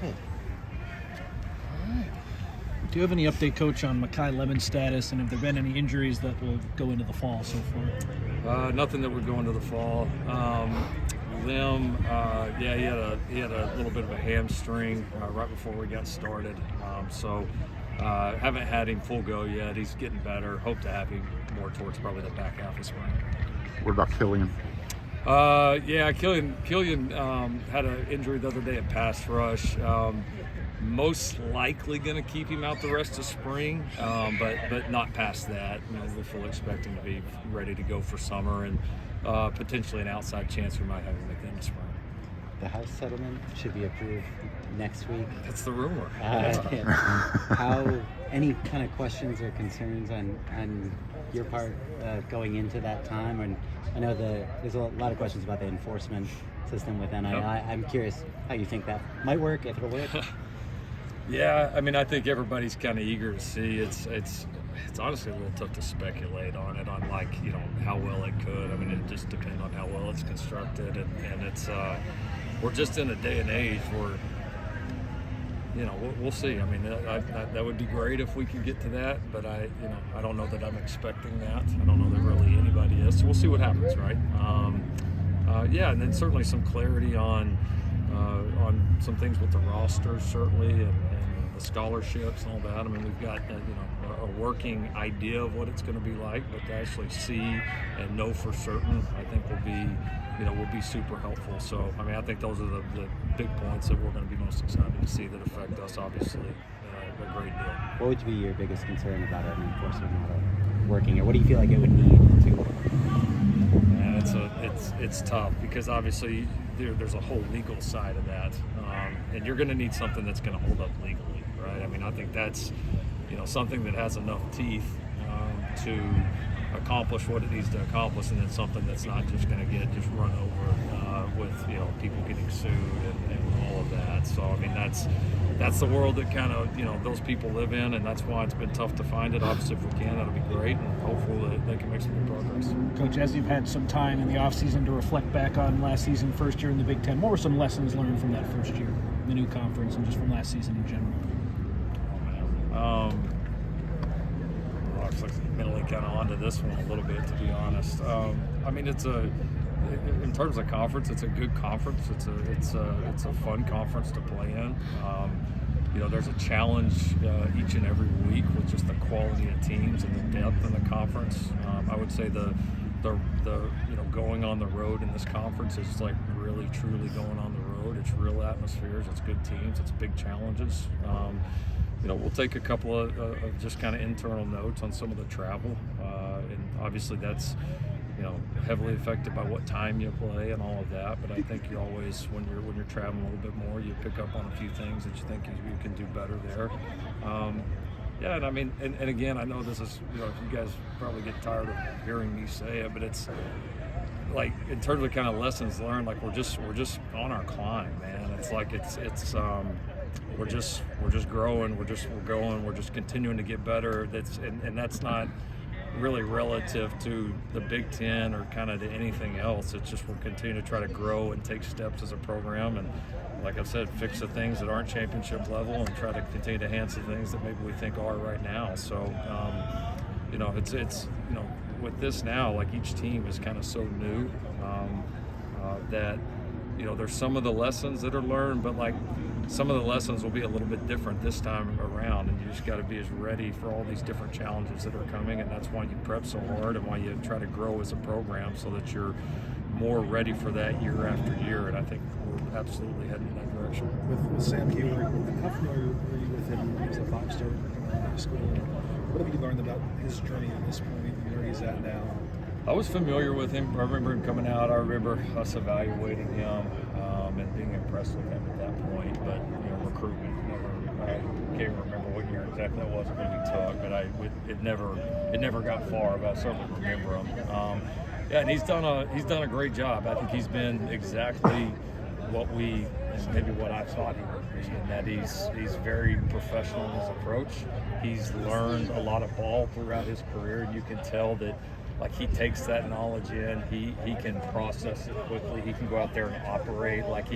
Good. All right. Do you have any update, Coach, on Makai Lemon's status, and have there been any injuries that will go into the fall so far? Nothing that would go into the fall. Lim, he had a little bit of a hamstring right before we got started. Haven't had him full go yet. He's getting better. Hope to have him more towards probably the back half of spring. What about Killian? Killian had an injury the other day at pass rush. Most likely going to keep him out the rest of spring, but not past that. We're fully expecting to be ready to go for summer, and potentially an outside chance we might have him at the end of spring. The house settlement should be approved next week. That's the rumor. Any kind of questions or concerns on your part going into that time? And I know there's a lot of questions about the enforcement system with NII. Yep. I'm curious how you think that might work, if it'll work. Yeah, I think everybody's kind of eager to see. It's honestly a little tough to speculate on it, on how well it could. It just depends on how well it's constructed, and it's we're just in a day and age where we'll see. That would be great if we could get to that, but I don't know that I'm expecting that. I don't know that really anybody is. So we'll see what happens, right? And then certainly some clarity on some things with the rosters, certainly, and the scholarships and all that. We've got a working idea of what it's going to be like, but to actually see and know for certain, I think will be super helpful. So I think those are the big points that we're going to be most excited to see that affect us, obviously, a great deal. What would be your biggest concern about an enforcement model working, or what do you feel like it would need to work? It's tough because obviously there's a whole legal side of that, and you're going to need something that's going to hold up legally, right? I think that's something that has enough teeth to accomplish what it needs to accomplish, and then something that's not just going to get run over with people getting sued and all of that. So that's the world that kind of those people live in, and that's why it's been tough to find it. Obviously, if we can, that'll be great, and hopefully they can make some good progress. Coach, as you've had some time in the offseason to reflect back on last season, first year in the Big Ten, what were some lessons learned from that first year, the new conference, and just from last season in general? I was mentally kind of onto this one a little bit, to be honest. In terms of conference, it's a good conference. It's a fun conference to play in. There's a challenge each and every week with just the quality of teams and the depth in the conference. I would say the going on the road in this conference is like really truly going on the road. It's real atmospheres. It's good teams. It's big challenges. We'll take a couple of just kind of internal notes on some of the travel, and obviously that's heavily affected by what time you play and all of that. But I think you always, when you're traveling a little bit more, you pick up on a few things that you think you can do better there. And again, I know this is you guys probably get tired of hearing me say it, but it's like in terms of kind of lessons learned, like we're just on our climb, man. It's like we're just growing, we're going, we're just continuing to get better. That's not really relative to the Big Ten or kind of to anything else. It's just we're continuing to try to grow and take steps as a program, and like I said, fix the things that aren't championship level and try to continue to enhance the things that maybe we think are right now. So it's with this now, like each team is kind of so new that there's some of the lessons that are learned, but like some of the lessons will be a little bit different this time around, and you just got to be as ready for all these different challenges that are coming, and that's why you prep so hard and why you try to grow as a program so that you're more ready for that year after year, and I think we're absolutely heading in that direction. With Sam Hewitt, how familiar were you with him as a five-star in high school? What have you learned about his journey at this point, where he's at now? I was familiar with him. I remember him coming out. I remember us evaluating him and being impressed with him at that point. But recruitment I can't remember what year exactly that was when we talked, but it never got far. But I certainly remember him. And he's done a great job. I think he's been exactly what I thought he would be, in that he's very professional in his approach. He's learned a lot of ball throughout his career. You can tell that. Like he takes that knowledge in, he can process it quickly. He can go out there and operate. Like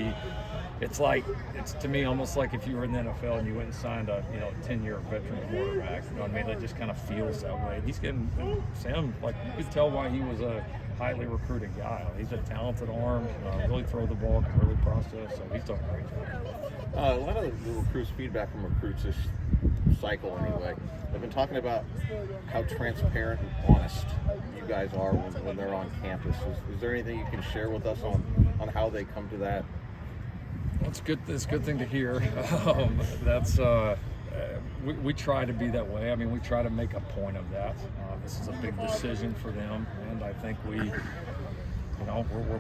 it's to me almost like if you were in the NFL and you went and signed a 10-year veteran quarterback. You know what I mean? It just kind of feels that way. He's getting Sam, like you could tell why he was a highly recruited guy. He's a talented arm, really throw the ball, can really process. So he's done a great job. A lot of the recruits, feedback from recruits this cycle anyway, they've been talking about how transparent and honest you guys are when they're on campus. Is there anything you can share with us on how they come to that? Well, it's good. It's a good thing to hear. We try to be that way. I mean, we try to make a point of that. This is a big decision for them, and I think we're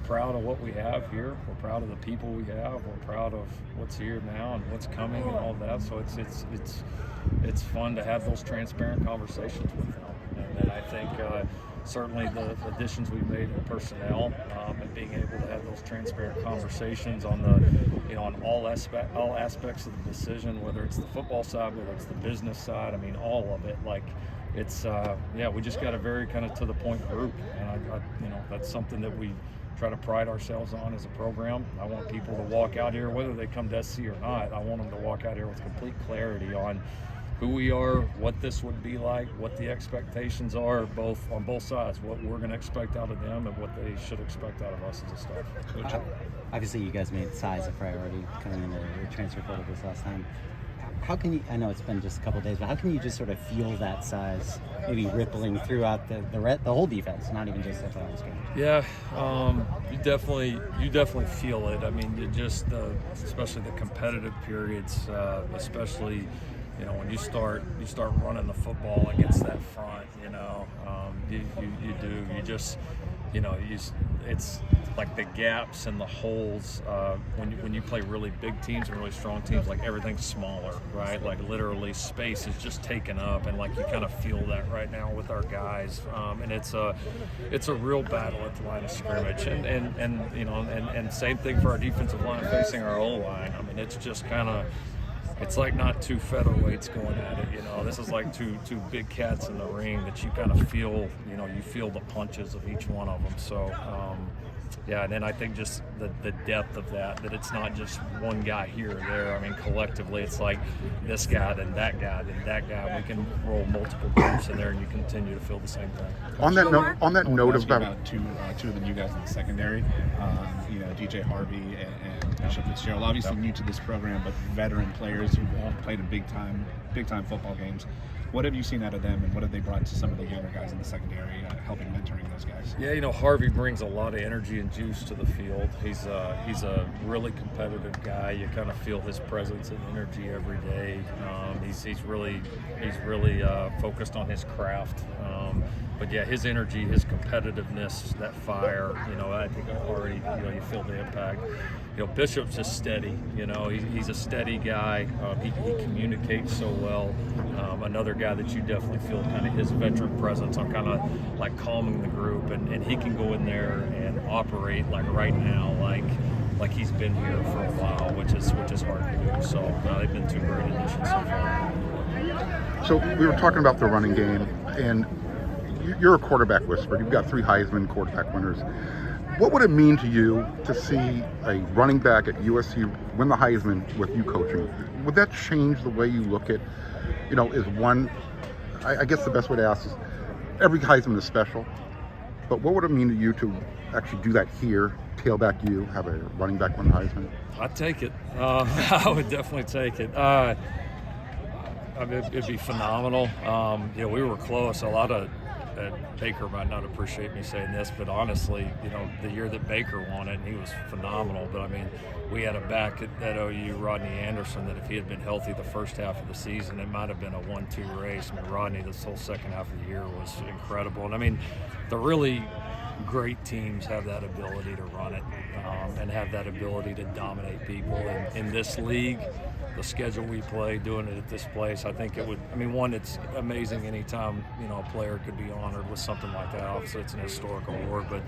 proud of what we have here. We're proud of the people we have. We're proud of what's here now and what's coming and all that. So it's fun to have those transparent conversations with them. And I think certainly the additions we've made in personnel and being able to have those transparent conversations on on all aspects of the decision, whether it's the football side, whether it's the business side. I mean, all of it. Like it's we just got a very kind of to the point group, and that's something that we try to pride ourselves on as a program. I want people to walk out here, whether they come to SC or not. I want them to walk out here with complete clarity on who we are, what this would be like, what the expectations are, on both sides, what we're going to expect out of them and what they should expect out of us as a staff. Coach, obviously, you guys made size a priority coming into the transfer portal this last time. How can you? I know it's been just a couple of days, but how can you just sort of feel that size maybe rippling throughout the whole defense, not even just at the line scrimmage? Yeah, you definitely feel it. I mean, you just especially the competitive periods, especially. When you start running the football against that front, it's like the gaps and the holes when you play really big teams and really strong teams, like everything's smaller, right? Like literally space is just taken up, and like you kind of feel that right now with our guys, and it's a real battle at the line of scrimmage, and same thing for our defensive line facing our O-line. I mean, it's just kind of. It's like not two featherweights going at it, This is like two big cats in the ring that you kind of feel, you feel the punches of each one of them. So, and then I think just the depth of that it's not just one guy here or there. I mean, collectively, it's like this guy, then that guy, then that guy. We can roll multiple groups in there, and you continue to feel the same thing. On that note about two of the new guys in the secondary, DJ Harvey and Bishop Fitzgerald, obviously new to this program, but veteran players who all played in big time football games. What have you seen out of them, and what have they brought to some of the younger guys in the secondary, helping mentoring those guys? Yeah, Harvey brings a lot of energy and juice to the field. He's a really competitive guy. You kind of feel his presence and energy every day. He's really focused on his craft. But yeah, his energy, his competitiveness, that fire, I think already, you feel the impact. Bishop's just steady. He's a steady guy. He communicates so well. Another guy that you definitely feel kind of his veteran presence on kind of like calming the group, and he can go in there and operate like right now, like he's been here for a while, which is hard to do. So they've been two great additions so far. So we were talking about the running game, and you're a quarterback whisperer. You've got 3 Heisman quarterback winners. What would it mean to you to see a running back at USC win the Heisman with you coaching? Would that change the way you look at, is one, I guess the best way to ask is, every Heisman is special, but what would it mean to you to actually do that here, tailback you, have a running back win the Heisman? I'd take it. I would definitely take it. I mean, it'd be phenomenal. We were close. A lot of Baker might not appreciate me saying this, but honestly, the year that Baker won it, he was phenomenal. But I mean, we had a back at OU, Rodney Anderson, that if he had been healthy the first half of the season, it might have been a 1-2 race. I mean, Rodney, this whole second half of the year was incredible. And I mean, the really great teams have that ability to run it and have that ability to dominate people. And in this league, the schedule we play, doing it at this place, I think it would, it's amazing anytime, a player could be honored with something like that. Obviously, it's an historic award, but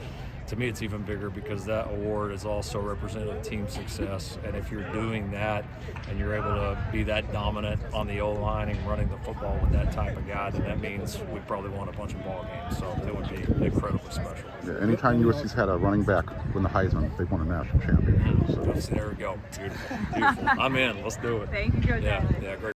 to me, it's even bigger because that award is also representative of team success. And if you're doing that and you're able to be that dominant on the O-line and running the football with that type of guy, then that means we probably won a bunch of ball games. So it would be incredibly special. Yeah, anytime USC's had a running back win the Heisman, they've won a national championship. So. There we go. Beautiful. Beautiful. I'm in. Let's do it. Thank you, Coach. Yeah, great.